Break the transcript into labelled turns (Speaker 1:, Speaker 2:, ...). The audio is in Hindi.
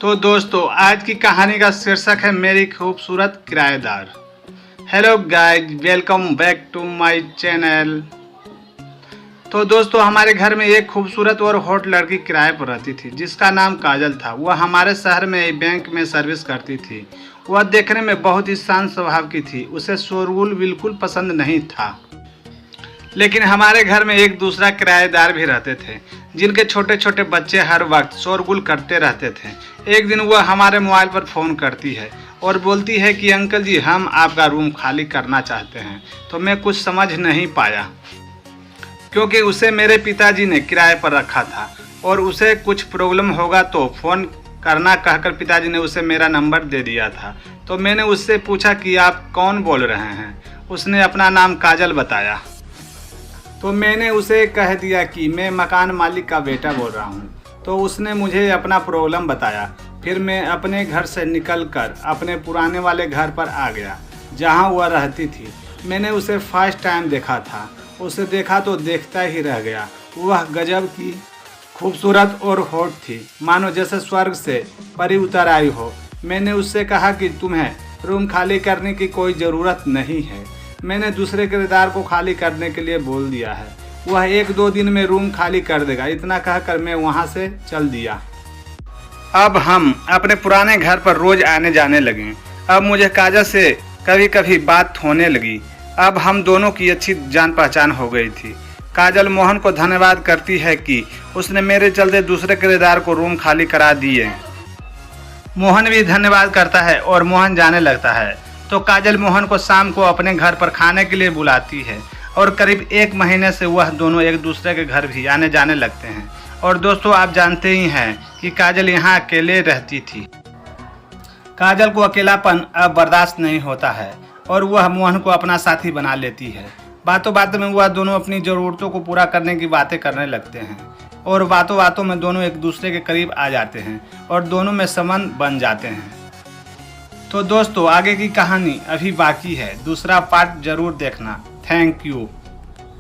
Speaker 1: तो दोस्तों आज की कहानी का शीर्षक है मेरी खूबसूरत किराएदार। Hello guys, welcome back to my channel. तो दोस्तों हमारे घर में एक खूबसूरत और हॉट लड़की किराए पर रहती थी जिसका नाम काजल था। वह हमारे शहर में एक बैंक में सर्विस करती थी। वह देखने में बहुत ही शांत स्वभाव की थी। उसे शोरगुल बिल्कुल पसंद नहीं था। लेकिन हमारे घर में एक दूसरा किराएदार भी रहते थे जिनके छोटे छोटे बच्चे हर वक्त शोरगुल करते रहते थे। एक दिन वह हमारे मोबाइल पर फ़ोन करती है और बोलती है कि अंकल जी, हम आपका रूम खाली करना चाहते हैं। तो मैं कुछ समझ नहीं पाया क्योंकि उसे मेरे पिताजी ने किराए पर रखा था और उसे कुछ प्रॉब्लम होगा तो फ़ोन करना कहकर पिताजी ने उसे मेरा नंबर दे दिया था। तो मैंने उससे पूछा कि आप कौन बोल रहे हैं। उसने अपना नाम काजल बताया। तो मैंने उसे कह दिया कि मैं मकान मालिक का बेटा बोल रहा हूँ। तो उसने मुझे अपना प्रॉब्लम बताया। फिर मैं अपने घर से निकलकर अपने पुराने वाले घर पर आ गया जहाँ वह रहती थी। मैंने उसे फर्स्ट टाइम देखा था। उसे देखा तो देखता ही रह गया। वह गजब की खूबसूरत और हॉट थी, मानो जैसे स्वर्ग से परी उतर आई हो। मैंने उससे कहा कि तुम्हें रूम खाली करने की कोई ज़रूरत नहीं है। मैंने दूसरे किराएदार को खाली करने के लिए बोल दिया है। वह 1-2 दिन में रूम खाली कर देगा। इतना कहकर मैं वहां से चल दिया। अब हम अपने पुराने घर पर रोज आने जाने लगे। अब मुझे काजल से कभी कभी बात होने लगी। अब हम दोनों की अच्छी जान पहचान हो गई थी। काजल मोहन को धन्यवाद करती है कि उसने मेरे चलते दूसरे किराएदार को रूम खाली करा दिए। मोहन भी धन्यवाद करता है और मोहन जाने लगता है। तो काजल मोहन को शाम को अपने घर पर खाने के लिए बुलाती है और करीब 1 महीने से वह दोनों एक दूसरे के घर भी आने जाने लगते हैं। और दोस्तों आप जानते ही हैं कि काजल यहाँ अकेले रहती थी। काजल को अकेलापन अब बर्दाश्त नहीं होता है और वह मोहन को अपना साथी बना लेती है। बातों बातों में वह दोनों अपनी ज़रूरतों को पूरा करने की बातें करने लगते हैं और बातों बातों में दोनों एक दूसरे के करीब आ जाते हैं और दोनों में संबंध बन जाते हैं। तो दोस्तों आगे की कहानी अभी बाकी है। दूसरा पार्ट जरूर देखना। Thank you.